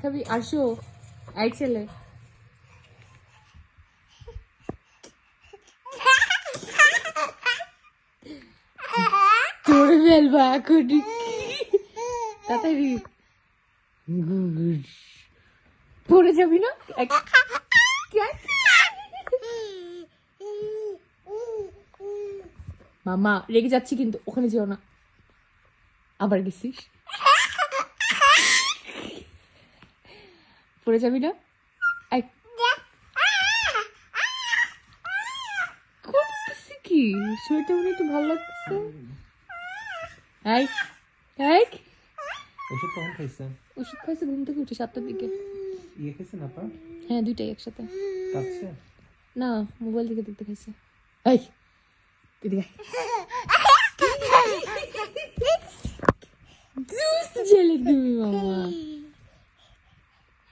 খাবি আসো এই ছেলে তোর ফেলবা এখনই তাড়াতাড়ি পড়ে যাবি না মামা রেগে যাচ্ছি কিন্তু ওখানে যেও না আবার গেছিস পড়ে যাবি না করতেছি কি শরীরটা মনে একটু ভালো লাগতেছে ওষুধ কখন খাইছেন? ওষুধ খাইছে ঘুম থেকে উঠে 7টার দিকে। খাইছেন আপা? হ্যাঁ দুইটাই একসাথে। কাঁদছে? না মোবাইল থেকে দেখতে খাইছে। এই এদিকে জুস জেলে তুমি মামা